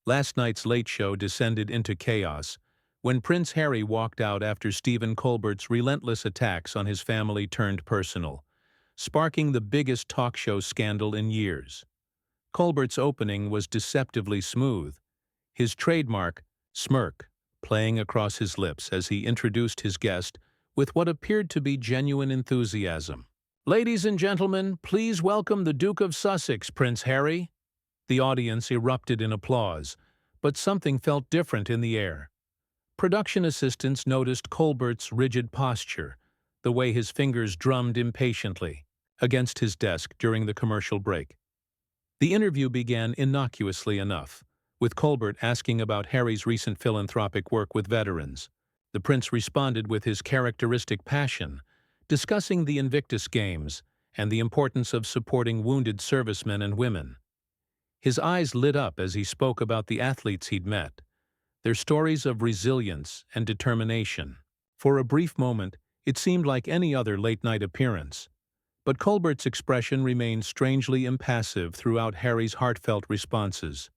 Last night's late show descended into chaos when Prince Harry walked out after Stephen Colbert's relentless attacks on his family turned personal, sparking the biggest talk show scandal in years. Colbert's opening was deceptively smooth, his trademark, smirk, playing across his lips as he introduced his guest with what appeared to be genuine enthusiasm. "Ladies and gentlemen, please welcome the Duke of Sussex, Prince Harry." The audience erupted in applause, but something felt different in the air. Production assistants noticed Colbert's rigid posture, the way his fingers drummed impatiently against his desk during the commercial break. The interview began innocuously enough, with Colbert asking about Harry's recent philanthropic work with veterans. The prince responded with his characteristic passion, discussing the Invictus Games and the importance of supporting wounded servicemen and women. His eyes lit up as he spoke about the athletes he'd met, their stories of resilience and determination. For a brief moment, it seemed like any other late-night appearance, but Colbert's expression remained strangely impassive throughout Harry's heartfelt responses.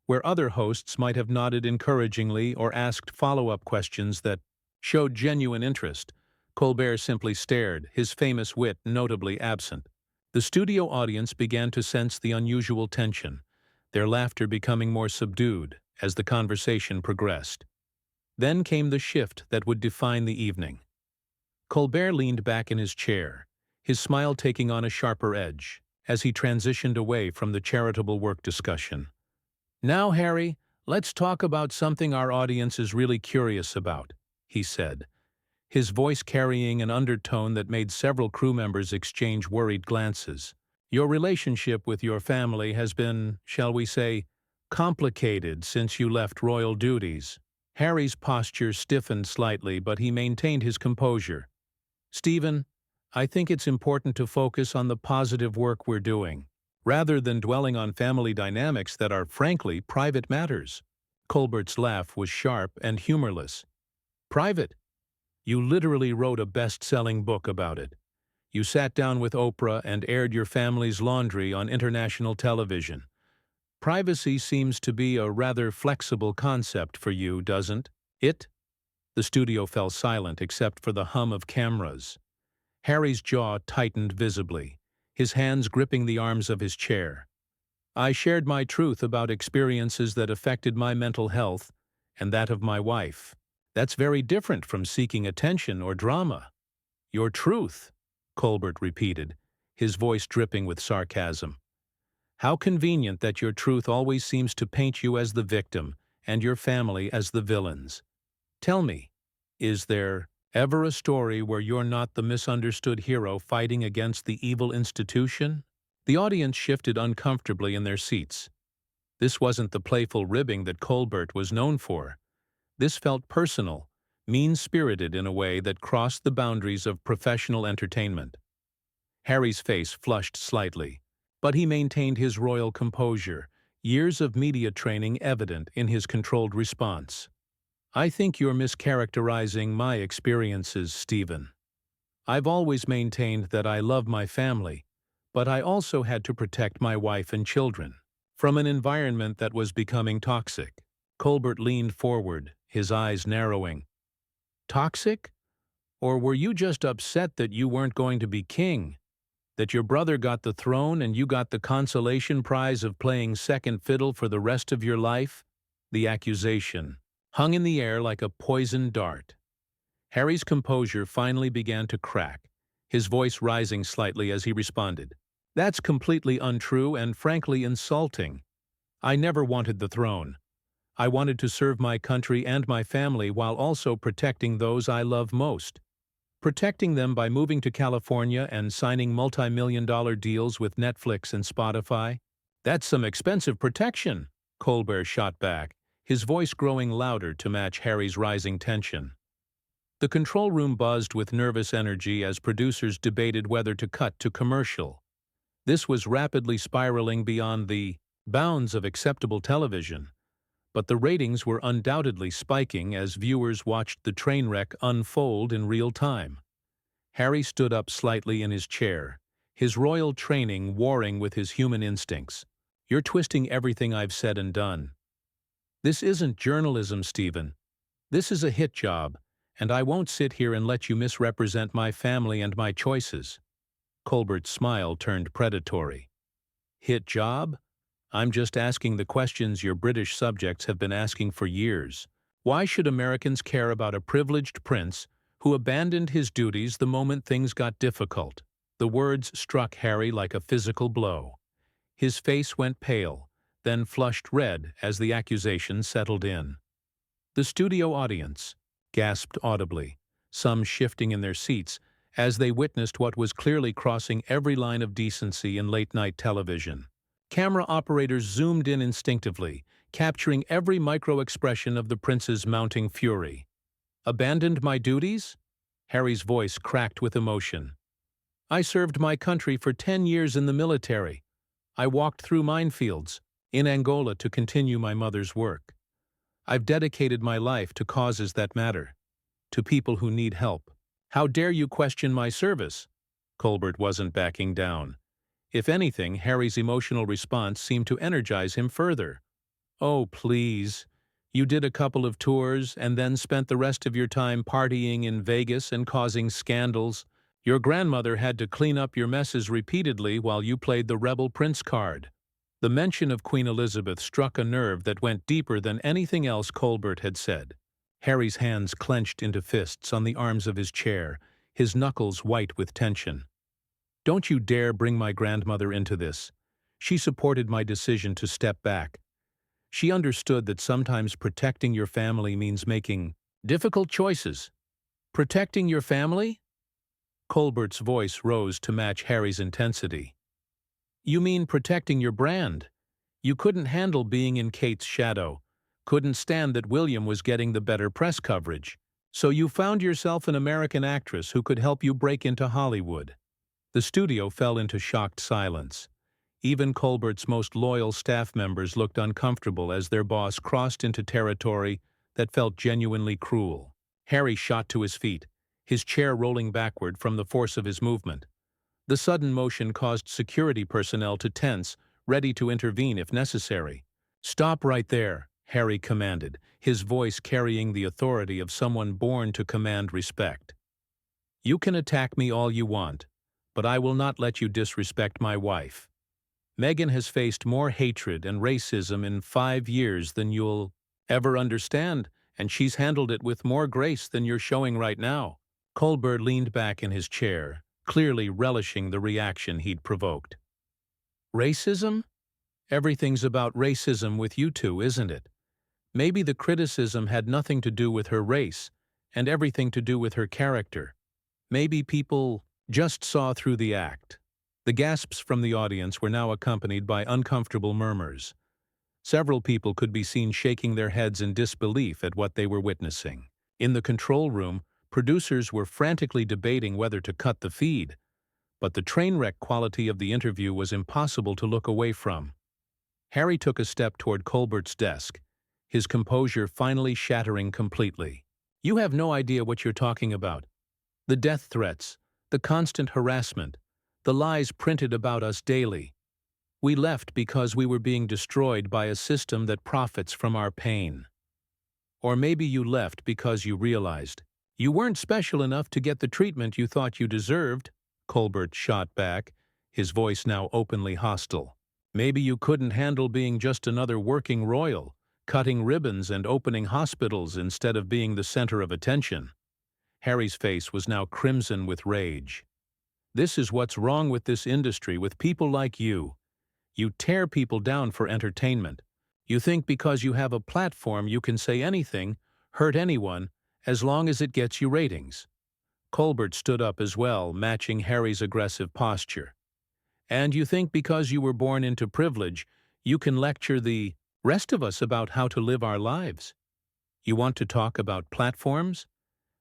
Where other hosts might have nodded encouragingly or asked follow-up questions that showed genuine interest, Colbert simply stared, his famous wit notably absent. The studio audience began to sense the unusual tension, their laughter becoming more subdued as the conversation progressed. Then came the shift that would define the evening. Colbert leaned back in his chair, his smile taking on a sharper edge, as he transitioned away from the charitable work discussion. "Now, Harry, let's talk about something our audience is really curious about," he said, his voice carrying an undertone that made several crew members exchange worried glances. "Your relationship with your family has been, shall we say, complicated since you left royal duties." Harry's posture stiffened slightly, but he maintained his composure. "Stephen, I think it's important to focus on the positive work we're doing, rather than dwelling on family dynamics that are, frankly, private matters." Colbert's laugh was sharp and humorless. "Private? You literally wrote a best-selling book about it. You sat down with Oprah and aired your family's laundry on international television. Privacy seems to be a rather flexible concept for you, doesn't it?" The studio fell silent except for the hum of cameras. Harry's jaw tightened visibly, his hands gripping the arms of his chair. "I shared my truth about experiences that affected my mental health and that of my wife. That's very different from seeking attention or drama." "Your truth," Colbert repeated, his voice dripping with sarcasm. "How convenient that your truth always seems to paint you as the victim and your family as the villains. Tell me, is there ever a story where you're not the misunderstood hero fighting against the evil institution?" The audience shifted uncomfortably in their seats. This wasn't the playful ribbing that Colbert was known for. This felt personal, mean-spirited in a way that crossed the boundaries of professional entertainment. Harry's face flushed slightly, but he maintained his royal composure, years of media training evident in his controlled response. "I think you're mischaracterizing my experiences, Stephen. I've always maintained that I love my family, but I also had to protect my wife and children from an environment that was becoming toxic." Colbert leaned forward, his eyes narrowing. "Toxic? Or were you just upset that you weren't going to be king? That your brother got the throne and you got the consolation prize of playing second fiddle for the rest of your life?" The accusation hung in the air like a poisoned dart. Harry's composure finally began to crack, his voice rising slightly as he responded. "That's completely untrue and frankly insulting. I never wanted the throne. I wanted to serve my country and my family while also protecting those I love most. Protecting them by moving to California and signing multi-million-dollar deals with Netflix and Spotify. That's some expensive protection," Colbert shot back, his voice growing louder to match Harry's rising tension. The control room buzzed with nervous energy as producers debated whether to cut to commercial. This was rapidly spiraling beyond the bounds of acceptable television, but the ratings were undoubtedly spiking as viewers watched the train wreck unfold in real time. Harry stood up slightly in his chair, his royal training warring with his human instincts. "You're twisting everything I've said and done. This isn't journalism, Stephen. This is a hit job, and I won't sit here and let you misrepresent my family and my choices." Colbert's smile turned predatory. "Hit job? I'm just asking the questions your British subjects have been asking for years. Why should Americans care about a privileged prince who abandoned his duties the moment things got difficult?" The words struck Harry like a physical blow. His face went pale, then flushed red as the accusation settled in. The studio audience gasped audibly, some shifting in their seats as they witnessed what was clearly crossing every line of decency in late-night television. Camera operators zoomed in instinctively, capturing every micro-expression of the prince's mounting fury. "Abandoned my duties?" Harry's voice cracked with emotion. "I served my country for 10 years in the military. I walked through minefields in Angola to continue my mother's work. I've dedicated my life to causes that matter, to people who need help. How dare you question my service?" Colbert wasn't backing down. If anything, Harry's emotional response seemed to energize him further. "Oh, please. You did a couple of tours and then spent the rest of your time partying in Vegas and causing scandals. Your grandmother had to clean up your messes repeatedly while you played the rebel prince card." The mention of Queen Elizabeth struck a nerve that went deeper than anything else Colbert had said. Harry's hands clenched into fists on the arms of his chair, his knuckles white with tension. "Don't you dare bring my grandmother into this. She supported my decision to step back. She understood that sometimes protecting your family means making difficult choices." "Protecting your family?" Colbert's voice rose to match Harry's intensity. "You mean protecting your brand? You couldn't handle being in Kate's shadow, couldn't stand that William was getting the better press coverage. So you found yourself an American actress who could help you break into Hollywood." The studio fell into shocked silence. Even Colbert's most loyal staff members looked uncomfortable as their boss crossed into territory that felt genuinely cruel. Harry shot to his feet, his chair rolling backward from the force of his movement. The sudden motion caused security personnel to tense, ready to intervene if necessary. "Stop right there," Harry commanded, his voice carrying the authority of someone born to command respect. "You can attack me all you want, but I will not let you disrespect my wife. Meghan has faced more hatred and racism in 5 years than you'll ever understand, and she's handled it with more grace than you're showing right now." Colbert leaned back in his chair, clearly relishing the reaction he'd provoked. "Racism? Everything's about racism with you two, isn't it? Maybe the criticism had nothing to do with her race, and everything to do with her character. Maybe people just saw through the act." The gasps from the audience were now accompanied by uncomfortable murmurs. Several people could be seen shaking their heads in disbelief at what they were witnessing. In the control room, producers were frantically debating whether to cut the feed, but the train wreck quality of the interview was impossible to look away from. Harry took a step toward Colbert's desk, his composure finally shattering completely. "You have no idea what you're talking about. The death threats, the constant harassment, the lies printed about us daily. We left because we were being destroyed by a system that profits from our pain. Or maybe you left because you realized you weren't special enough to get the treatment you thought you deserved," Colbert shot back, his voice now openly hostile. "Maybe you couldn't handle being just another working royal, cutting ribbons and opening hospitals instead of being the center of attention." Harry's face was now crimson with rage. "This is what's wrong with this industry, with people like you. You tear people down for entertainment. You think because you have a platform you can say anything, hurt anyone, as long as it gets you ratings." Colbert stood up as well, matching Harry's aggressive posture. "And you think because you were born into privilege, you can lecture the rest of us about how to live our lives? You want to talk about platforms?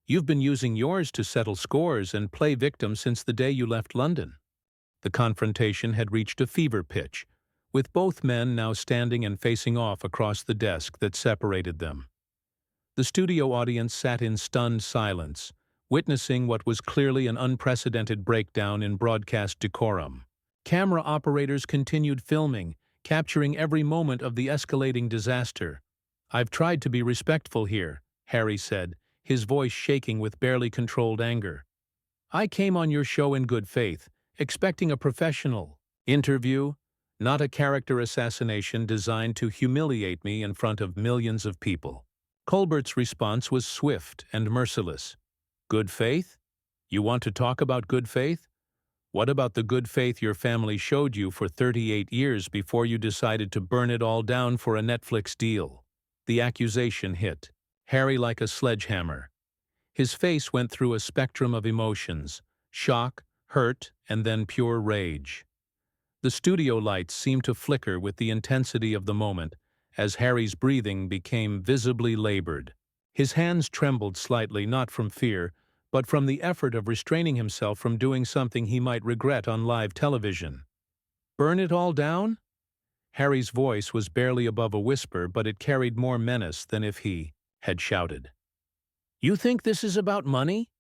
You've been using yours to settle scores and play victim since the day you left London." The confrontation had reached a fever pitch, with both men now standing and facing off across the desk that separated them. The studio audience sat in stunned silence, witnessing what was clearly an unprecedented breakdown in broadcast decorum. Camera operators continued filming, capturing every moment of the escalating disaster. I've tried to be respectful here, Harry said, his voice shaking with barely controlled anger. I came on your show in good faith, expecting a professional interview, not a character assassination designed to humiliate me in front of millions of people. Colbert's response was swift and merciless. Good faith? You want to talk about good faith? What about the good faith your family showed you for 38 years before you decided to burn it all down for a Netflix deal? The accusation hit Harry like a sledgehammer. His face went through a spectrum of emotions: shock, hurt, and then pure rage. The studio lights seemed to flicker with the intensity of the moment as Harry's breathing became visibly labored. His hands trembled slightly, not from fear, but from the effort of restraining himself from doing something he might regret on live television. Burn it all down? Harry's voice was barely above a whisper, but it carried more menace than if he had shouted. You think this is about money?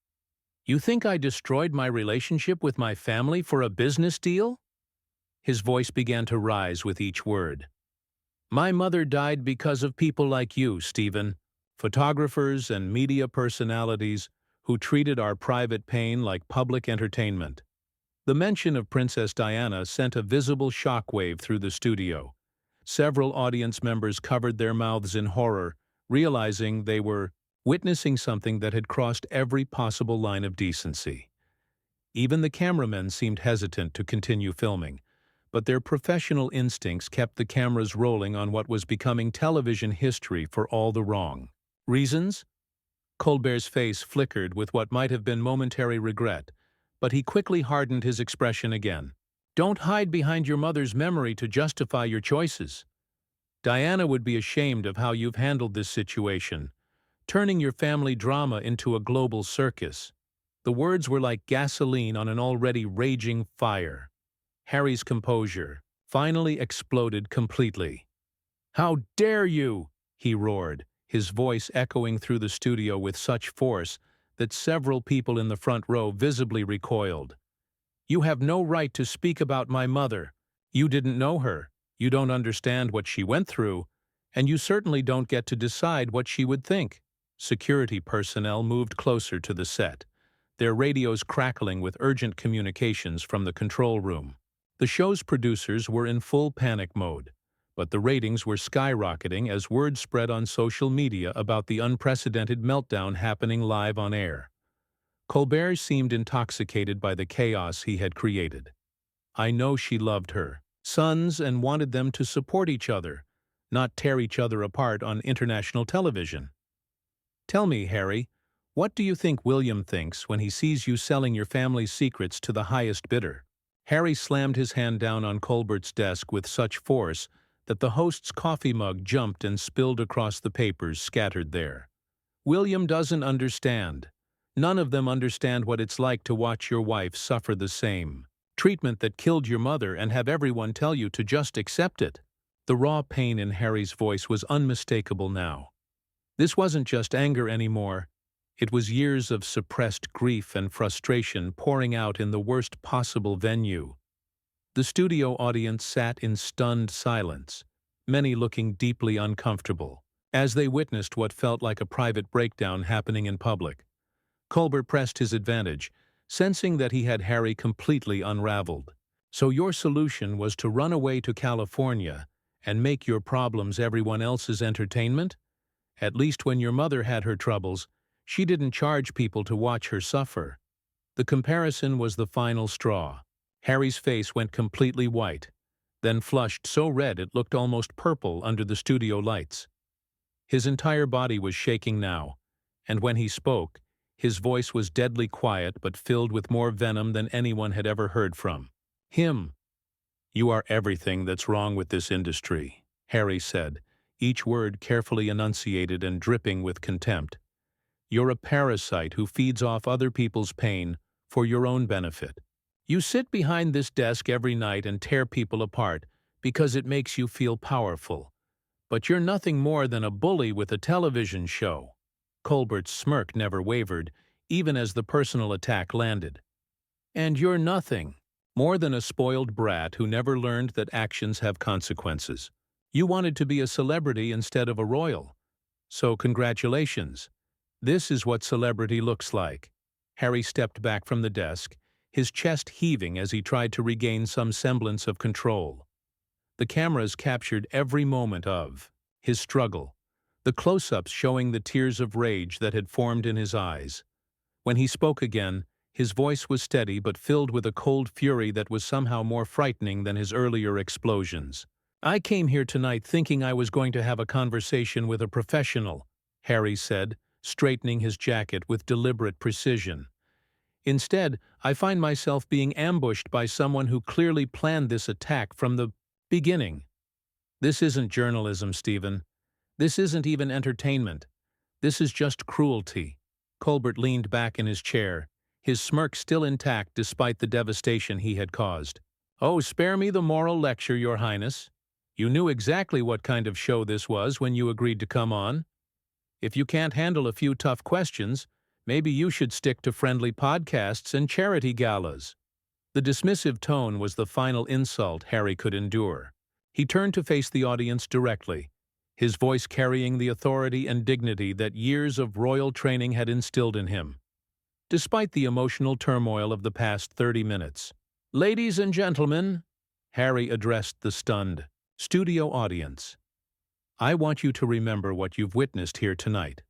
You think I destroyed my relationship with my family for a business deal? His voice began to rise with each word. My mother died because of people like you, Stephen, photographers and media personalities who treated our private pain like public entertainment. The mention of Princess Diana sent a visible shockwave through the studio. Several audience members covered their mouths in horror, realizing they were witnessing something that had crossed every possible line of decency. Even the cameramen seemed hesitant to continue filming, but their professional instincts kept the cameras rolling on what was becoming television history for all the wrong reasons. Colbert's face flickered with what might have been momentary regret, but he quickly hardened his expression again. Don't hide behind your mother's memory to justify your choices. Diana would be ashamed of how you've handled this situation, turning your family drama into a global circus. The words were like gasoline on an already raging fire. Harry's composure finally exploded completely. How dare you? He roared, his voice echoing through the studio with such force that several people in the front row visibly recoiled. You have no right to speak about my mother. You didn't know her, you don't understand what she went through, and you certainly don't get to decide what she would think. Security personnel moved closer to the set, their radios crackling with urgent communications from the control room. The show's producers were in full panic mode, but the ratings were skyrocketing as word spread on social media about the unprecedented meltdown happening live on air. Colbert seemed intoxicated by the chaos he had created. I know she loved her sons and wanted them to support each other, not tear each other apart on international television. Tell me, Harry, what do you think William thinks when he sees you selling your family's secrets to the highest bidder? Harry slammed his hand down on Colbert's desk with such force that the host's coffee mug jumped and spilled across the papers scattered there. William doesn't understand. None of them understand what it's like to watch your wife suffer the same treatment that killed your mother and have everyone tell you to just accept it. The raw pain in Harry's voice was unmistakable now. This wasn't just anger anymore. It was years of suppressed grief and frustration pouring out in the worst possible venue. The studio audience sat in stunned silence, many looking deeply uncomfortable, as they witnessed what felt like a private breakdown happening in public. Colbert pressed his advantage, sensing that he had Harry completely unraveled. So your solution was to run away to California and make your problems everyone else's entertainment? At least when your mother had her troubles, she didn't charge people to watch her suffer. The comparison was the final straw. Harry's face went completely white, then flushed so red it looked almost purple under the studio lights. His entire body was shaking now, and when he spoke, his voice was deadly quiet but filled with more venom than anyone had ever heard from him. You are everything that's wrong with this industry, Harry said, each word carefully enunciated and dripping with contempt. You're a parasite who feeds off other people's pain for your own benefit. You sit behind this desk every night and tear people apart because it makes you feel powerful. But you're nothing more than a bully with a television show. Colbert's smirk never wavered, even as the personal attack landed. And you're nothing more than a spoiled brat who never learned that actions have consequences. You wanted to be a celebrity instead of a royal, So congratulations. This is what celebrity looks like. Harry stepped back from the desk, his chest heaving as he tried to regain some semblance of control. The cameras captured every moment of his struggle, the close-ups showing the tears of rage that had formed in his eyes. When he spoke again, his voice was steady but filled with a cold fury that was somehow more frightening than his earlier explosions. "I came here tonight thinking I was going to have a conversation with a professional," Harry said, straightening his jacket with deliberate precision. "Instead, I find myself being ambushed by someone who clearly planned this attack from the beginning. This isn't journalism, Stephen. This isn't even entertainment. This is just cruelty." Colbert leaned back in his chair, his smirk still intact despite the devastation he had caused. "Oh, spare me the moral lecture, Your Highness. You knew exactly what kind of show this was when you agreed to come on. If you can't handle a few tough questions, maybe you should stick to friendly podcasts and charity galas." The dismissive tone was the final insult Harry could endure. He turned to face the audience directly, his voice carrying the authority and dignity that years of royal training had instilled in him. Despite the emotional turmoil of the past 30 minutes. "Ladies and gentlemen," Harry addressed the stunned studio audience, "I want you to remember what you've witnessed here tonight.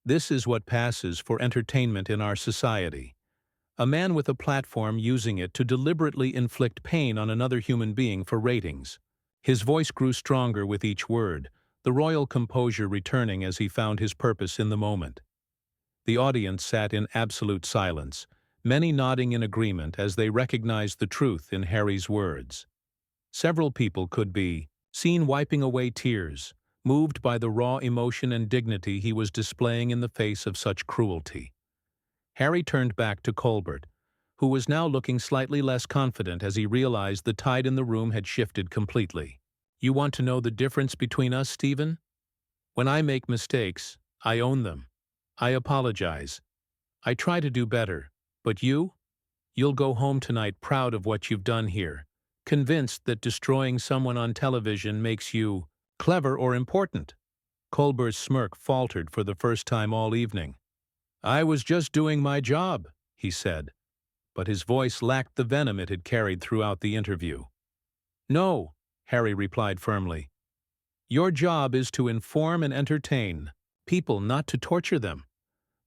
This is what passes for entertainment in our society. A man with a platform using it to deliberately inflict pain on another human being for ratings." His voice grew stronger with each word, the royal composure returning as he found his purpose in the moment. The audience sat in absolute silence, many nodding in agreement as they recognized the truth in Harry's words. Several people could be seen wiping away tears, moved by the raw emotion and dignity he was displaying in the face of such cruelty. Harry turned back to Colbert, who was now looking slightly less confident as he realized the tide in the room had shifted completely. "You want to know the difference between us, Stephen? When I make mistakes, I own them. I apologize. I try to do better. But you'll go home tonight proud of what you've done here, convinced that destroying someone on television makes you clever or important." Colbert's smirk faltered for the first time all evening. "I was just doing my job," he said, but his voice lacked the venom it had carried throughout the interview. "No," Harry replied firmly. "Your job is to inform and entertain people, not to torture them.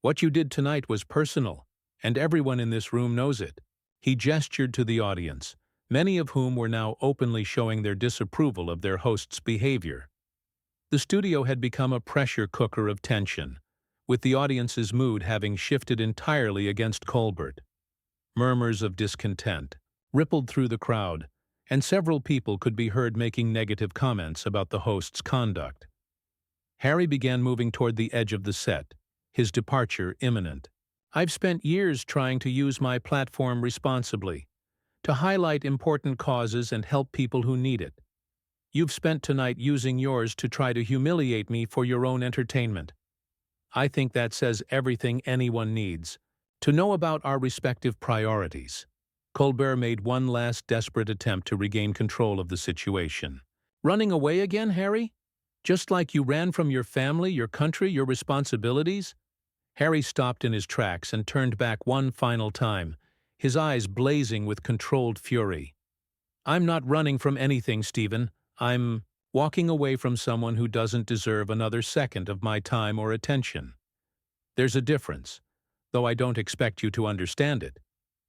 What you did tonight was personal, and everyone in this room knows it." He gestured to the audience, many of whom were now openly showing their disapproval of their host's behavior. The studio had become a pressure cooker of tension, with the audience's mood having shifted entirely against Colbert. Murmurs of discontent rippled through the crowd, and several people could be heard making negative comments about the host's conduct. Harry began moving toward the edge of the set, his departure imminent. "I've spent years trying to use my platform responsibly, to highlight important causes and help people who need it. You've spent tonight using yours to try to humiliate me for your own entertainment. I think that says everything anyone needs to know about our respective priorities." Colbert made one last desperate attempt to regain control of the situation. "Running away again, Harry? Just like you ran from your family, your country, your responsibilities?" Harry stopped in his tracks and turned back one final time, his eyes blazing with controlled fury. "I'm not running from anything, Stephen. I'm walking away from someone who doesn't deserve another second of my time or attention. There's a difference, though I don't expect you to understand it."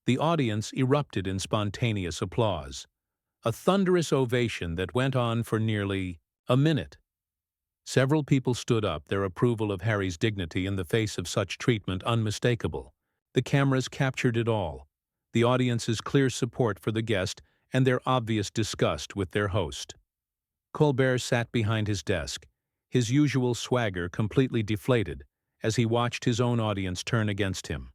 The audience erupted in spontaneous applause, a thunderous ovation that went on for nearly a minute. Several people stood up, their approval of Harry's dignity in the face of such treatment unmistakable. The cameras captured it all, the audience's clear support for the guest and their obvious disgust with their host. Colbert sat behind his desk, his usual swagger completely deflated as he watched his own audience turn against him.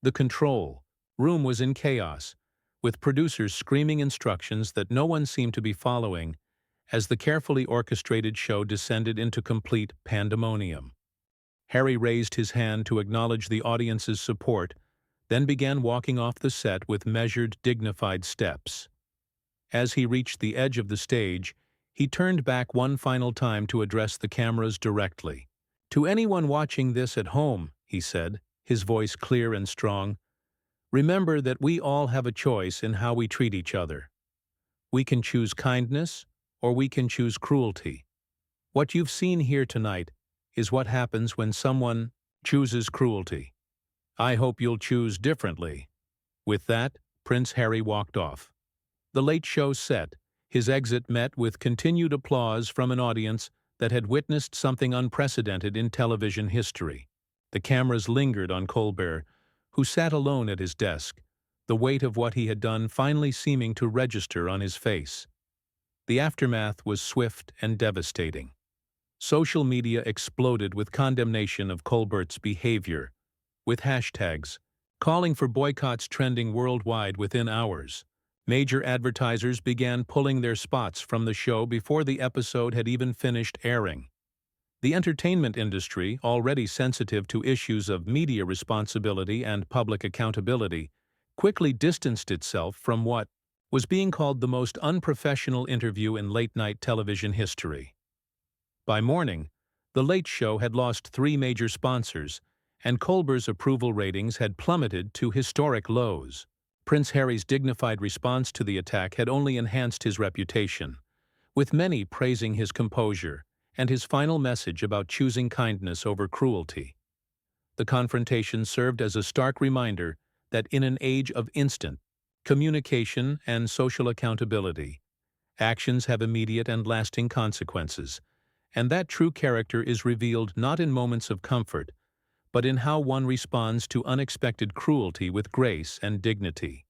The control room was in chaos, with producers screaming instructions that no one seemed to be following as the carefully orchestrated show descended into complete pandemonium. Harry raised his hand to acknowledge the audience's support, then began walking off the set with measured, dignified steps. As he reached the edge of the stage, he turned back one final time to address the cameras directly. To anyone watching this at home, he said, his voice clear and strong, remember that we all have a choice in how we treat each other. We can choose kindness, or we can choose cruelty. What you've seen here tonight is what happens when someone chooses cruelty. I hope you'll choose differently. With that, Prince Harry walked off. The late show set, his exit met with continued applause from an audience that had witnessed something unprecedented in television history. The cameras lingered on Colbert, who sat alone at his desk, the weight of what he had done finally seeming to register on his face. The aftermath was swift and devastating. Social media exploded with condemnation of Colbert's behavior, with hashtags calling for boycotts trending worldwide within hours. Major advertisers began pulling their spots from the show before the episode had even finished airing. The entertainment industry, already sensitive to issues of media responsibility and public accountability, quickly distanced itself from what was being called the most unprofessional interview in late-night television history. By morning, The Late Show had lost 3 major sponsors, and Colbert's approval ratings had plummeted to historic lows. Prince Harry's dignified response to the attack had only enhanced his reputation, with many praising his composure and his final message about choosing kindness over cruelty. The confrontation served as a stark reminder that in an age of instant communication and social accountability, actions have immediate and lasting consequences, and that true character is revealed not in moments of comfort, but in how one responds to unexpected cruelty with grace and dignity.